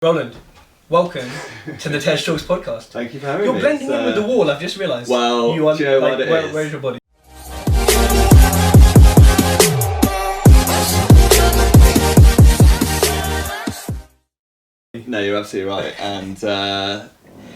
Roland, welcome to the TED Talks podcast. Thank you for having me. You're blending in with the wall, I've just realised. Well, you are, do you know what it is? Where's your body? No, you're absolutely right. And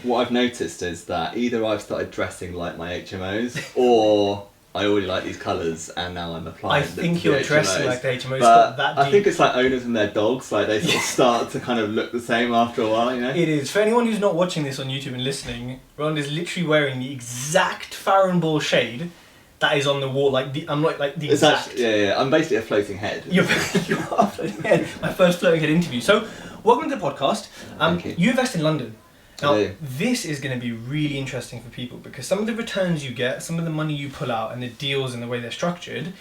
what I've noticed is that either I've started dressing like my HMOs or I already like these colours and now I'm applying I think you're dressing like the HMOs. But that deep. I think it's like owners and their dogs, like they sort of start to kind of look the same after a while, you know? It is. For anyone who's not watching this on YouTube and listening, Roland is literally wearing the exact Farron Ball shade that is on the wall. I'm not like the exact. Actually, yeah. I'm basically a floating head. You are floating head. My first floating head interview. So, welcome to the podcast. Thank you. You invest in London. Now, I do. this is going to be really interesting for people because some of the returns you get, some of the money you pull out and the deals and the way they're structured,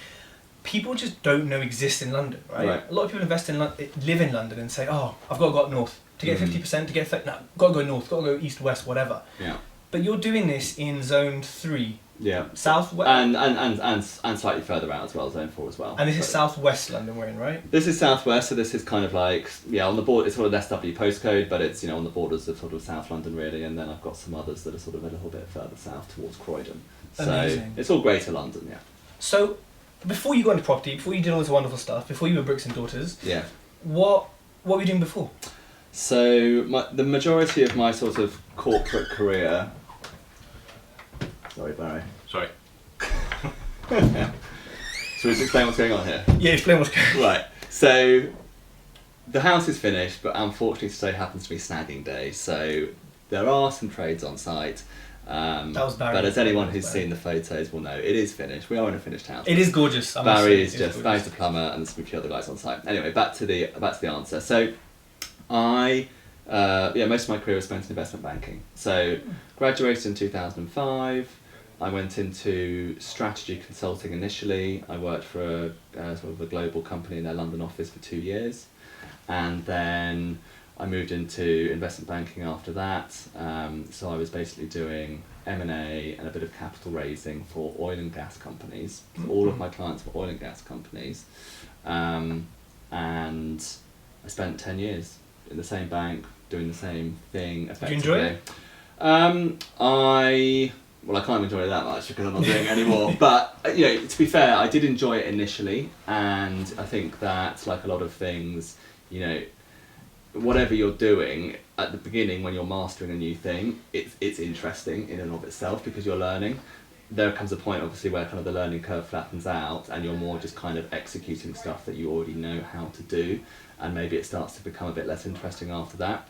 people just don't know exist in London, right? A lot of people invest in live in London and say, oh, I've got to go up north to get 50%, to get got to go north, got to go east, west, whatever. Yeah. But you're doing this in zone 3. Yeah. Southwest. And slightly further out as well, zone 4 as well. And this is southwest London we're in, right? This is southwest, so this is kind of like, on the border, it's sort of SW postcode, but it's, on the borders of sort of South London really, and then I've got some others that are sort of a little bit further south towards Croydon. So amazing. It's all Greater London, yeah. So, before you got into property, before you did all this wonderful stuff, before you were Bricks and Daughters, what were you doing before? So, the majority of my sort of corporate career... Sorry, Barry. Sorry. So let's explain what's going on here. Yeah, explain what's going on. Right. So the house is finished, but unfortunately today happens to be snagging day. So there are some trades on site. That was Barry. But as anyone who's seen the photos will know, it is finished. We are in a finished house. It is gorgeous. Barry's the plumber and there's a few other guys on site. Anyway, back to the answer. So I most of my career was spent in investment banking. So graduated in 2005. I went into strategy consulting initially. I worked for sort of a global company in their London office for 2 years, and then I moved into investment banking after that. So I was basically doing M&A and a bit of capital raising for oil and gas companies. So all of my clients were oil and gas companies, and I spent 10 years in the same bank doing the same thing effectively. Did you enjoy it? I can't enjoy it that much because I'm not doing it anymore. But to be fair, I did enjoy it initially, and I think that, like a lot of things, whatever you're doing at the beginning when you're mastering a new thing, it's interesting in and of itself because you're learning. There comes a point, obviously, where kind of the learning curve flattens out, and you're more just kind of executing stuff that you already know how to do, and maybe it starts to become a bit less interesting after that.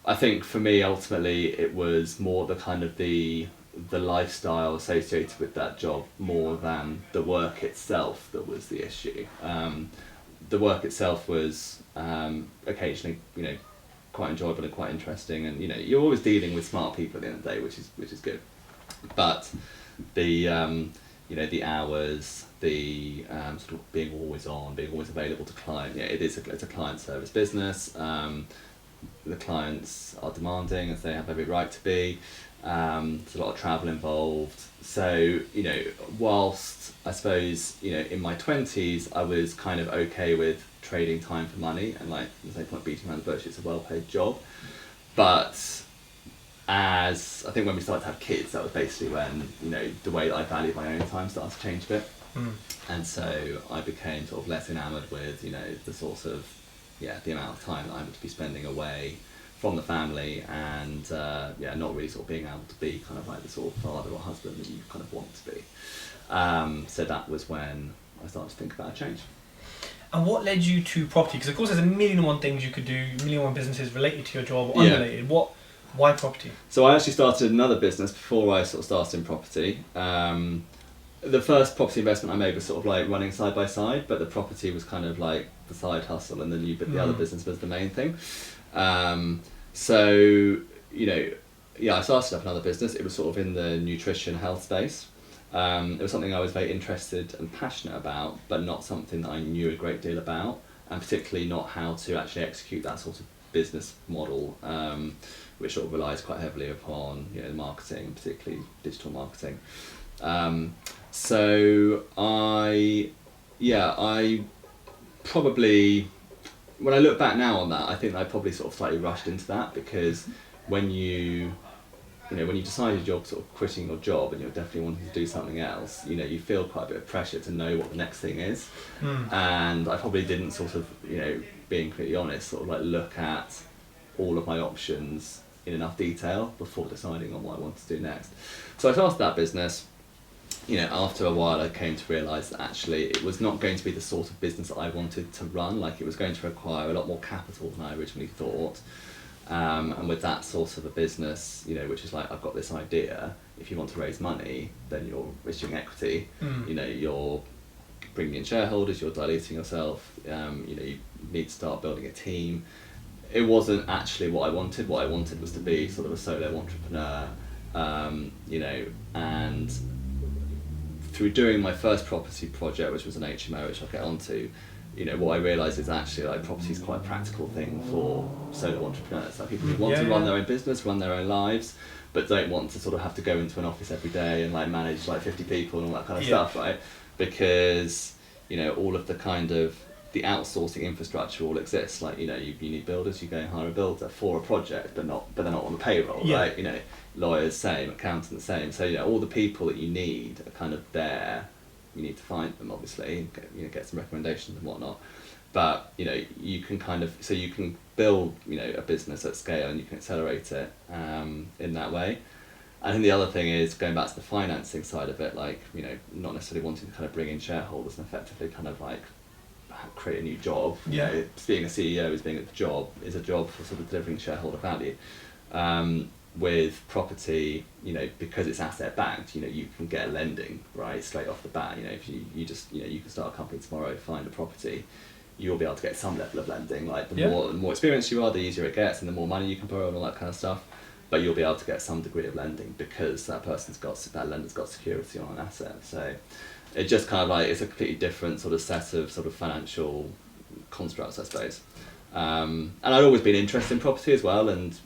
I think for me, ultimately, it was more the kind of the lifestyle associated with that job more than the work itself that was the issue. The work itself was occasionally, quite enjoyable and quite interesting, and you're always dealing with smart people at the end of the day, which is good. But the the hours, the sort of being always on, being always available to client. It's a client service business. The clients are demanding, as they have every right to be. There's a lot of travel involved. So, whilst I suppose, in my 20s, I was kind of okay with trading time for money and there's no point beating around the bush, it's a well-paid job. But as I think when we started to have kids, that was basically when, the way that I valued my own time started to change a bit. And so I became sort of less enamoured with, the sort of, the amount of time that I would be spending away from the family, and not really sort of being able to be kind of like the sort of father or husband that you kind of want to be. So that was when I started to think about a change. And what led you to property? Because of course there's a million and one things you could do, a million and one businesses related to your job or unrelated. Why property? So I actually started another business before I sort of started in property. The first property investment I made was sort of like running side by side, but the property was kind of like the side hustle, and then the other business was the main thing. I started up another business. It was sort of in the nutrition health space. It was something I was very interested and passionate about, but not something that I knew a great deal about, and particularly not how to actually execute that sort of business model, which sort of relies quite heavily upon marketing, particularly digital marketing. So I probably when I look back now on that, I think I probably sort of slightly rushed into that, because when you decided you're sort of quitting your job and you're definitely wanting to do something else, you feel quite a bit of pressure to know what the next thing is. And I probably didn't sort of, being completely honest, sort of like look at all of my options in enough detail before deciding on what I wanted to do next. So I started that business. After a while I came to realise that actually it was not going to be the sort of business that I wanted to run. Like, it was going to require a lot more capital than I originally thought. And with that sort of a business, which is like, I've got this idea, if you want to raise money, then you're issuing equity, you're bringing in shareholders, you're diluting yourself, you need to start building a team. It wasn't actually what I wanted. What I wanted was to be sort of a solo entrepreneur, and through doing my first property project, which was an HMO, which I'll get onto, what I realised is actually like property is quite a practical thing for solo entrepreneurs. Like, people who want to run their own business, run their own lives, but don't want to sort of have to go into an office every day and like manage like 50 people and all that kind of stuff, right? Because all of the kind of the outsourcing infrastructure all exists. Like, you need builders, you go and hire a builder for a project, but they're not on the payroll, right? Lawyers same, accountants same. So all the people that you need are kind of there. You need to find them, obviously, get some recommendations and whatnot. But you can you can build a business at scale, and you can accelerate it in that way. I think the other thing is going back to the financing side of it, like not necessarily wanting to kind of bring in shareholders and effectively kind of like create a new job. Being a CEO is a job for sort of delivering shareholder value. With property, because it's asset backed, you can get lending right straight off the bat. If you just you can start a company tomorrow, find a property, you'll be able to get some level of lending. Like, the more experienced you are, the easier it gets, and the more money you can borrow and all that kind of stuff. But you'll be able to get some degree of lending because that lender's got security on an asset. So it just kind of like, it's a completely different sort of set of sort of financial constructs, I suppose. And I'd always been interested in property as well, and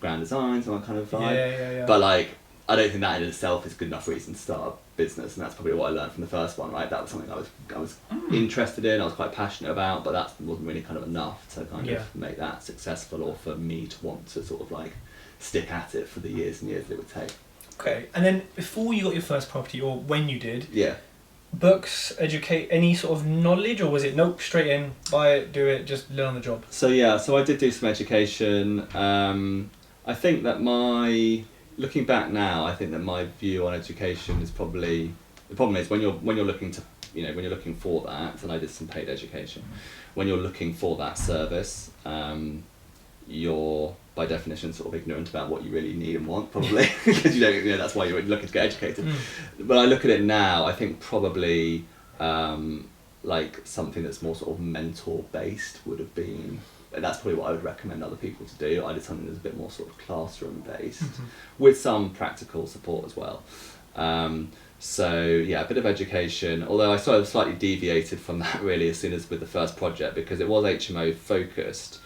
grand designs and that kind of vibe. But like, I don't think that in itself is good enough reason to start a business, and that's probably what I learned from the first one, right? That was something I was interested in, I was quite passionate about, but that wasn't really kind of enough to kind of make that successful, or for me to want to sort of like stick at it for the years and years that it would take. Okay, and then before you got your first property, or when you did, books, educate, any sort of knowledge, or was it nope, straight in, buy it, do it, just learn on the job? So I did do some education. I think that looking back now, I think that my view on education is probably, the problem is when you're looking to, when you're looking for that, and I did some paid education, when you're looking for that service, you're by definition sort of ignorant about what you really need and want, probably, because you don't, that's why you're looking to get educated. But I look at it now, I think probably like something that's more sort of mentor based would have been, and that's probably what I would recommend other people to do. I did something that's a bit more sort of classroom based, with some practical support as well. So a bit of education, although I sort of slightly deviated from that really as soon as with the first project, because it was HMO focused,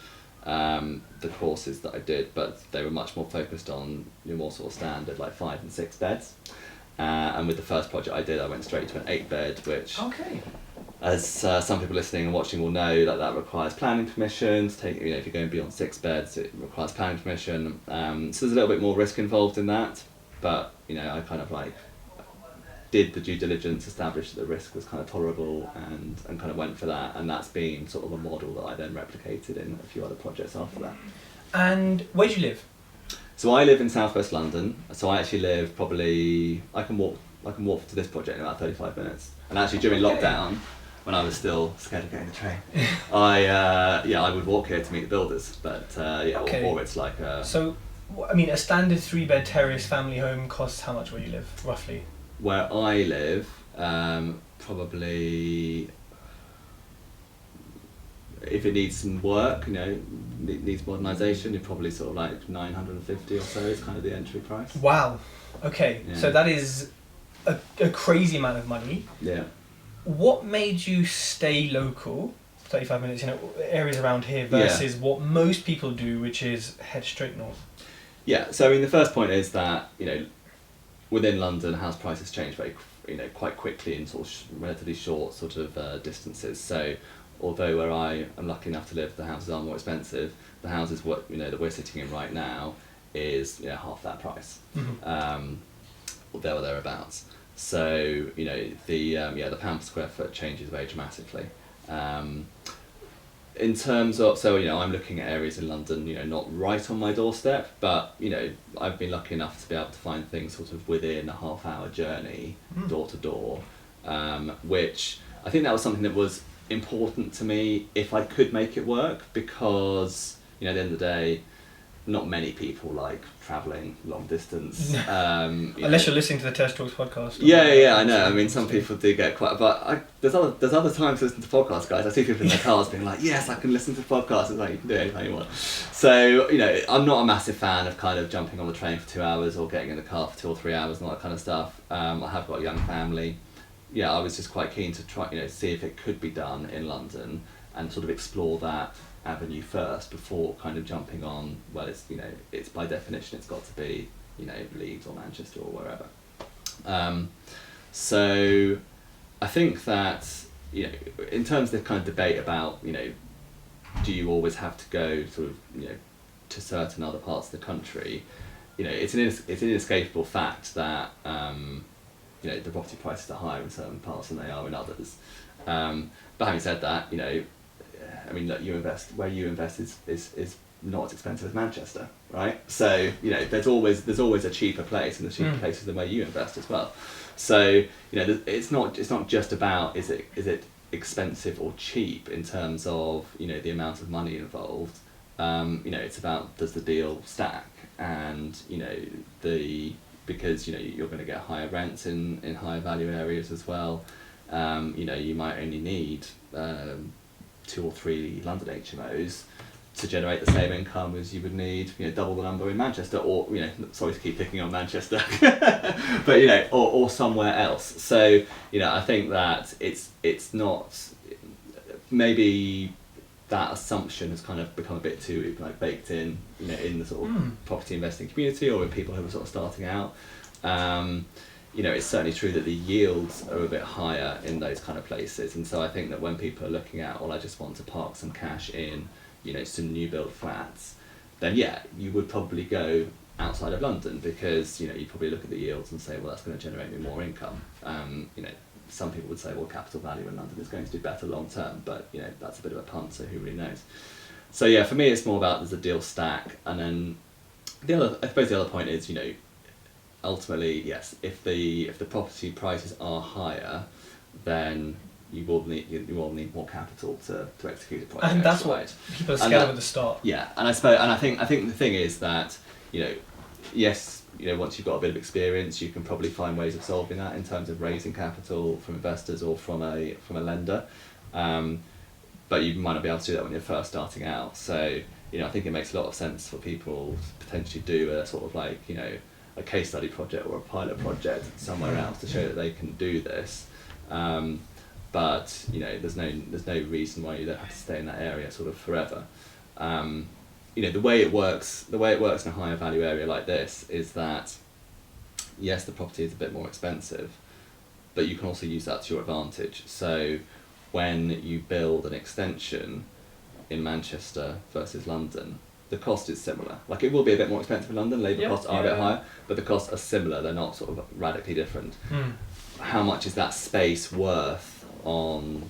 the courses that I did, but they were much more focused on your more sort of standard like 5 and 6 beds. And with the first project I went straight to an 8 bed, which, as some people listening and watching will know, that requires planning permission to take, if you're going beyond 6 beds, it requires planning permission. So there's a little bit more risk involved in that, but I kind of like did the due diligence, established that the risk was kind of tolerable, and kind of went for that, and that's been sort of a model that I then replicated in a few other projects after that. And where do you live? So I live in southwest London. So I actually live probably, I can walk to this project in about 35 minutes. And actually during lockdown, when I was still scared of getting the train, I would walk here to meet the builders. But or it's like a... So, I mean, a standard 3-bed terrace family home costs how much where you live, roughly? Where I live, probably, if it needs some work, it needs modernisation, you're probably sort of like 950 or so is kind of the entry price. Wow. Okay, so that is a crazy amount of money. Yeah. What made you stay local, 35 minutes, areas around here, versus what most people do, which is head straight north? Yeah, so I mean the first point is that, within London, house prices change very, quite quickly in sort of relatively short sort of distances. So although where I am lucky enough to live, the houses are more expensive. The houses that we're sitting in right now is half that price, or there or thereabouts. So the pound per square foot changes very dramatically. In terms of, I'm looking at areas in London, not right on my doorstep, but I've been lucky enough to be able to find things sort of within a half-hour journey, door to door, which I think that was something that was important to me if I could make it work, because at the end of the day, not many people like travelling long distance. Unless you're listening to the Test Talks podcast. Yeah, I know. I mean, some people do get quite... But there's other times to listen to podcasts, guys. I see people in their cars being like, yes, I can listen to podcasts. It's like, you can do anything you want. So, I'm not a massive fan of kind of jumping on the train for 2 hours or getting in the car for 2 or 3 hours and all that kind of stuff. I have got a young family. Yeah, I was just quite keen to try, see if it could be done in London and sort of explore that avenue first before kind of jumping on, well, it's by definition it's got to be Leeds or Manchester or wherever. So I think that in terms of the kind of debate about do you always have to go sort of to certain other parts of the country, it's an inescapable fact that the property prices are higher in certain parts than they are in others. But having said that, I mean, look, where you invest is not as expensive as Manchester, right? So there's always a cheaper place, and there's cheaper places than where you invest as well. So it's not just about is it expensive or cheap in terms of the amount of money involved. It's about, does the deal stack, and because you're going to get higher rents in higher value areas as well. You might only need 2 or 3 London HMOs to generate the same income as you would need, double the number in Manchester, or sorry to keep picking on Manchester, but or somewhere else. So I think that it's not, maybe that assumption has kind of become a bit too baked in, in the sort of property investing community, or in people who are sort of starting out. It's certainly true that the yields are a bit higher in those kind of places, and so I think that when people are looking at, well, I just want to park some cash in, some new build flats, then you would probably go outside of London, because you probably look at the yields and say, well, that's going to generate me more income. Some people would say, well, capital value in London is going to do better long term, but that's a bit of a punt, so who really knows. So for me, it's more about, does the deal stack, and then I suppose the other point is, ultimately, yes, if the property prices are higher, then you will need more capital to execute a project. And that's what people are scared of at the start. Yeah, and I think the thing is that yes, once you've got a bit of experience, you can probably find ways of solving that in terms of raising capital from investors or from a lender, but you might not be able to do that when you're first starting out. So I think it makes a lot of sense for people to potentially do a sort of a case study project or a pilot project somewhere else to show that they can do this, but there's no reason why you don't have to stay in that area sort of forever. The way it works in a higher value area like this is that, yes, the property is a bit more expensive, but you can also use that to your advantage. So when you build an extension in Manchester versus London, the cost is similar. It will be a bit more expensive in London, labour costs are a bit higher, but the costs are similar, they're not sort of radically different. How much is that space worth on,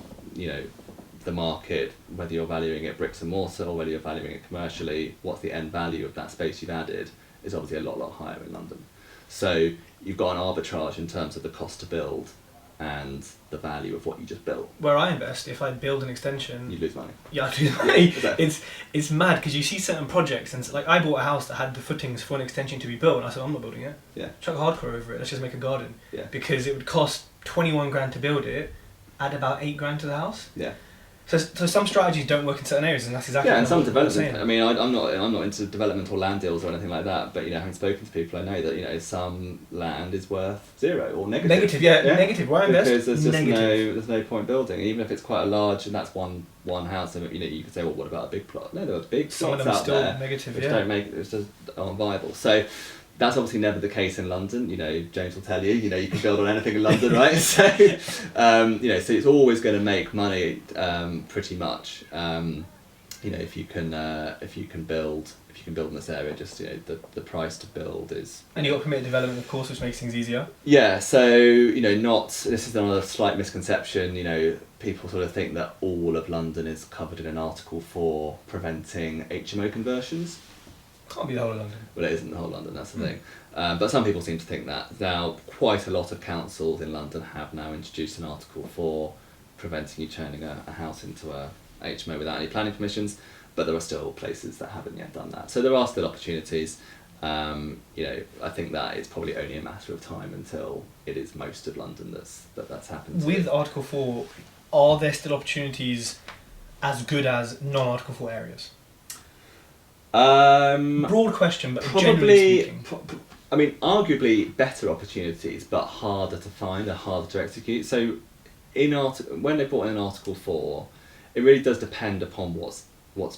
the market, whether you're valuing it bricks and mortar or whether you're valuing it commercially, what's the end value of that space you've added, is obviously a lot higher in London. So you've got an arbitrage in terms of the cost to build and the value of what you just built. Where I invest, if I build an extension, you lose money. Yeah, I lose money. It's mad, because you see certain projects, and I bought a house that had the footings for an extension to be built, and I said, I'm not building it. Yeah. Chuck hardcore over it. Let's just make a garden. Yeah. Because it would cost 21 grand to build it, add about 8 grand to the house. Yeah. So some strategies don't work in certain areas, and that's exactly and some development. I mean, I'm not into development or land deals or anything like that. But having spoken to people, I know that some land is worth 0 or negative. Negative. Why invest? Because there's no point building, even if it's quite a large, and that's one house. And you could say, well, what about a big plot? No, there are big some plots of them are out still there negative, which don't make it. It's just aren't viable. So That's obviously never the case in London. You know, James will tell you. You know, you can build on anything in London, right? So, you know, so it's always going to make money, pretty much. You know, if you can build in this area, just, you know, the price to build is. And you got permitted development, of course, which makes things easier. Yeah. So, you know, this is another slight misconception. You know, people sort of think that all of London is covered in an Article 4 preventing HMO conversions. Can't be the whole of London. Well, it isn't the whole London, that's the thing. But some people seem to think that. Now, quite a lot of councils in London have now introduced an Article 4 preventing you turning a house into a HMO without any planning permissions, but there are still places that haven't yet done that. So there are still opportunities. You know, I think that it's probably only a matter of time until it is most of London that's happened. With Article 4, are there still opportunities as good as non-Article 4 areas? Broad question, but generally speaking. I mean, arguably better opportunities, but harder to find and harder to execute. So, when they brought in an Article 4, it really does depend upon what's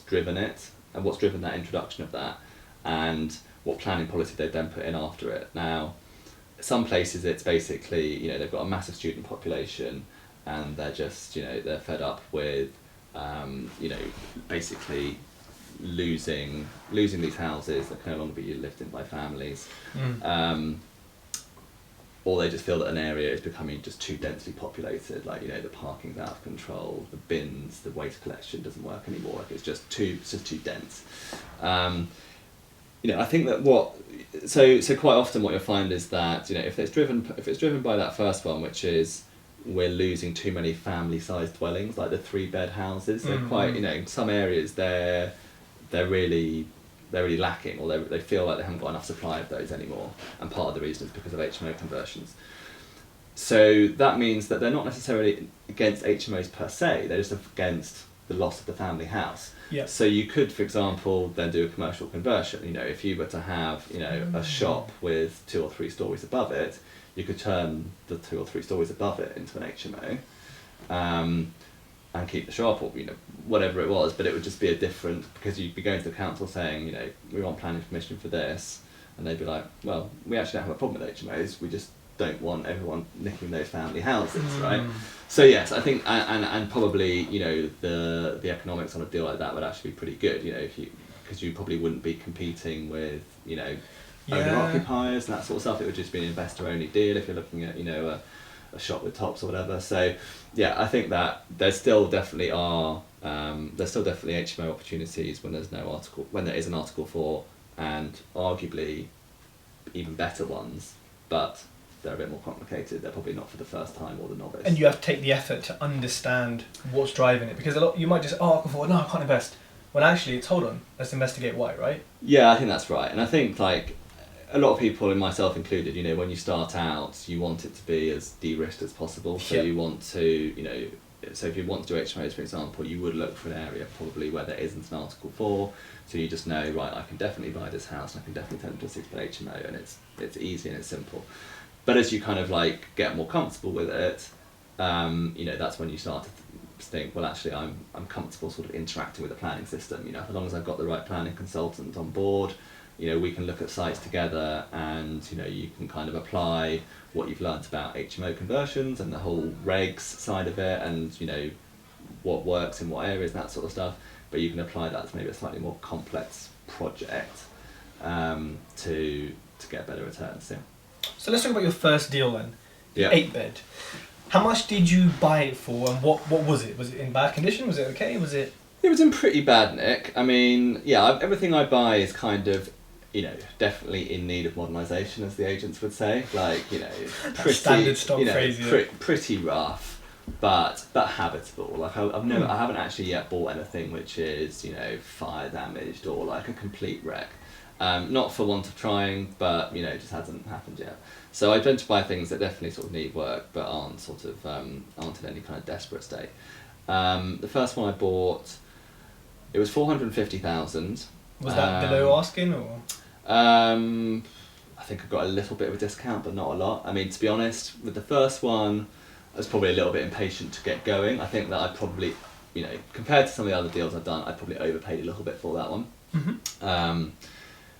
driven it and what's driven that introduction of that, and what planning policy they then put in after it. Now, some places it's basically, you know, they've got a massive student population, and they're just, you know, they're fed up with, you know, basically losing these houses that can no longer be lived in by families, or they just feel that an area is becoming just too densely populated, like, you know, the parking's out of control, the bins, the waste collection doesn't work anymore, like it's just too dense. You know, I think that so quite often what you'll find is that, you know, if it's driven by that first one, which is we're losing too many family-sized dwellings, like the 3-bed houses, they're quite, you know, in some areas they're really lacking, or they feel like they haven't got enough supply of those anymore, and part of the reason is because of HMO conversions. So that means that they're not necessarily against HMOs per se, they're just against the loss of the family house. Yeah. So you could, for example, then do a commercial conversion. You know, if you were to have, you know, a shop with 2 or 3 stories above it, you could turn the 2 or 3 stories above it into an HMO, and keep the shop, or, you know, whatever it was, but it would just be a different, because you'd be going to the council saying, you know, we want planning permission for this, and they'd be like, well, we actually don't have a problem with HMOs, we just don't want everyone nicking those family houses, right? So yes, I think, and probably, you know, the economics on a deal like that would actually be pretty good, you know, because you probably wouldn't be competing with, you know, owner occupiers and that sort of stuff. It would just be an investor only deal if you're looking at, you know, a shop with tops or whatever. So yeah, I think that there still definitely HMO opportunities when there is an Article 4, and arguably even better ones, but they're a bit more complicated. They're probably not for the first time or the novice. And you have to take the effort to understand what's driving it, because you might just, Article 4, no, I can't invest. When actually it's, hold on, let's investigate why, right? Yeah, I think that's right. And I think, like, a lot of people, and myself included, you know, when you start out, you want it to be as de-risked as possible. So you want to, you know, so if you want to do HMOs, for example, you would look for an area probably where there isn't an Article 4, so you just know, right, I can definitely buy this house and I can definitely turn it into a 6-bed HMO, and it's easy and it's simple. But as you kind of like get more comfortable with it, you know, that's when you start to think, well, actually, I'm comfortable sort of interacting with the planning system. You know, as long as I've got the right planning consultant on board, you know, we can look at sites together, and, you know, you can kind of apply what you've learnt about HMO conversions and the whole regs side of it, and, you know, what works in what areas and that sort of stuff. But you can apply that to maybe a slightly more complex project to get better returns. Yeah. So let's talk about your first deal then. Yeah. 8-bed. How much did you buy it for, and what was it? Was it in bad condition? Was it okay? Was it? It was in pretty bad nick. I mean, yeah, everything I buy is kind of, you know, definitely in need of modernisation, as the agents would say. Like, you know, pretty standard stock phrase. Pretty rough, but habitable. Like I haven't actually yet bought anything which is, you know, fire damaged or like a complete wreck. Not for want of trying, but, you know, it just hasn't happened yet. So I tend to buy things that definitely sort of need work, but aren't in any kind of desperate state. The first one I bought, it was 450,000. Was that below asking, or? I think I got a little bit of a discount, but not a lot. I mean, to be honest, with the first one, I was probably a little bit impatient to get going. I think that I probably, you know, compared to some of the other deals I've done, I probably overpaid a little bit for that one. Mm-hmm.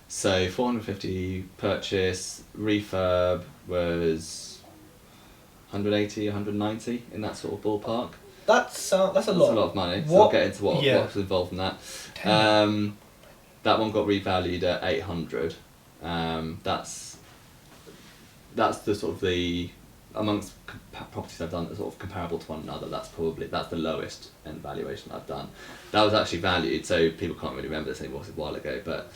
So 450 purchase, refurb was 180, 190 in that sort of ballpark. That's a lot. That's a lot of money. So I'll get into what's involved in that. That one got revalued at 800. That's the sort of the amongst properties I've done that sort of comparable to one another. That's the lowest end valuation I've done. That was actually valued, so people can't really remember this anymore. It was a while ago, but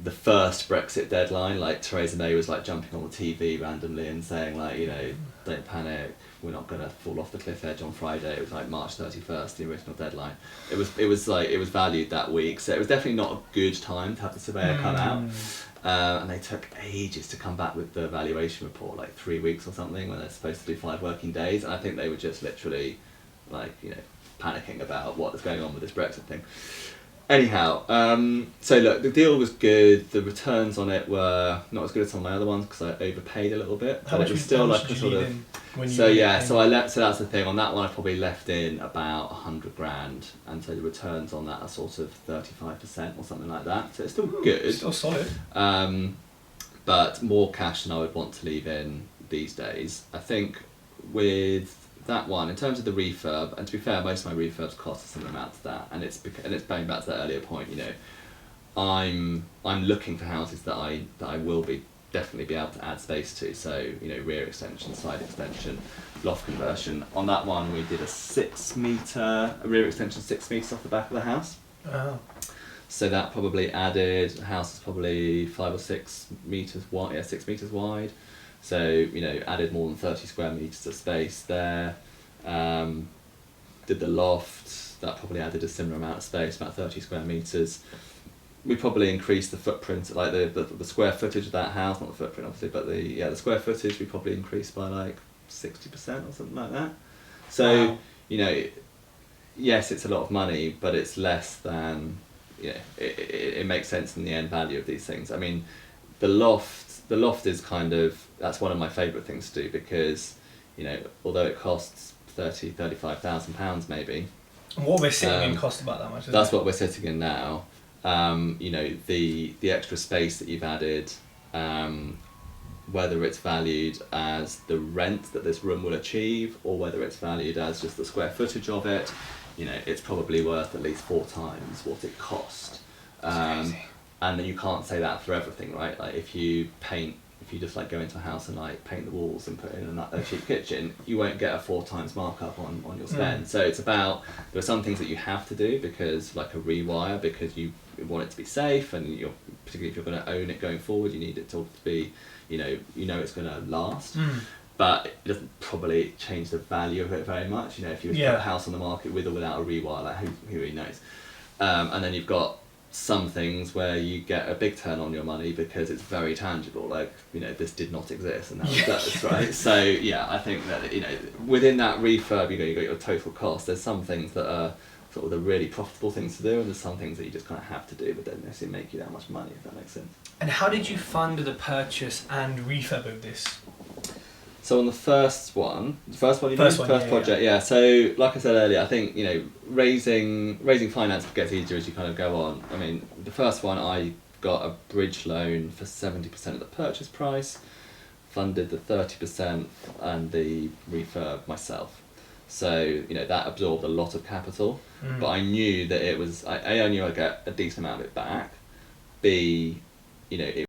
the first Brexit deadline, like Theresa May was like jumping on the TV randomly and saying like, you know, don't panic, we're not gonna fall off the cliff edge on Friday. It was like March 31st, the original deadline. It was valued that week, so it was definitely not a good time to have the surveyor come out. And they took ages to come back with the valuation report, like 3 weeks or something, when they're supposed to do 5 working days. And I think they were just literally like, you know, panicking about what was going on with this Brexit thing. Anyhow, so look, the deal was good. The returns on it were not as good as some of my other ones because I overpaid a little bit. How much was still like a sort of. So that's the thing. On that one, I probably left in about 100 grand, and so the returns on that are sort of 35% or something like that. So it's still good. Still solid. But more cash than I would want to leave in these days. I think with that one, in terms of the refurb, and to be fair, most of my refurbs cost a similar amount to that, and it's going back to that earlier point. You know, I'm looking for houses that I will definitely be able to add space to. So you know, rear extension, side extension, loft conversion. On that one, we did a rear extension 6 meters off the back of the house. Oh. So that probably added, the house is probably 5 or 6 meters wide. Yeah, 6 meters wide. So, you know, added more than 30 square metres of space there. Did the loft, that probably added a similar amount of space, about 30 square metres. We probably increased the footprint, like the square footage of that house, not the footprint obviously, but the square footage we probably increased by like 60% or something like that. So, wow. You know, yes, it's a lot of money, but it's less than, you know, it makes sense in the end value of these things. I mean, the loft is kind of, that's one of my favourite things to do because, you know, although it costs £35,000 maybe. And what we're sitting in costs about that much, that's what we're sitting in now. You know, the extra space that you've added, whether it's valued as the rent that this room will achieve or whether it's valued as just the square footage of it, you know, it's probably worth at least 4 times what it cost. And then you can't say that for everything, right? Like if you just like go into a house and like paint the walls and put in a cheap kitchen, you won't get a 4 times markup on your spend. So it's about, there are some things that you have to do because like a rewire, because you want it to be safe, and particularly if you're going to own it going forward, you need it to be, you know it's going to last. But it doesn't probably change the value of it very much. You know, if you put a house on the market with or without a rewire, like who really knows? And then you've got some things where you get a big turn on your money because it's very tangible, like, you know, this did not exist and now it does, right? So yeah, I think that, you know, within that refurb, you got your total cost. There's some things that are sort of the really profitable things to do, and there's some things that you just kind of have to do, but don't necessarily make you that much money, if that makes sense. And how did you fund the purchase and refurb of this? So on the first project, yeah. So like I said earlier, I think, you know, raising finance gets easier as you kind of go on. I mean, the first one I got a bridge loan for 70% of the purchase price, funded the 30% and the refurb myself. So, you know, that absorbed a lot of capital, but I knew that it was, I knew I'd get a decent amount of it back. B, you know, it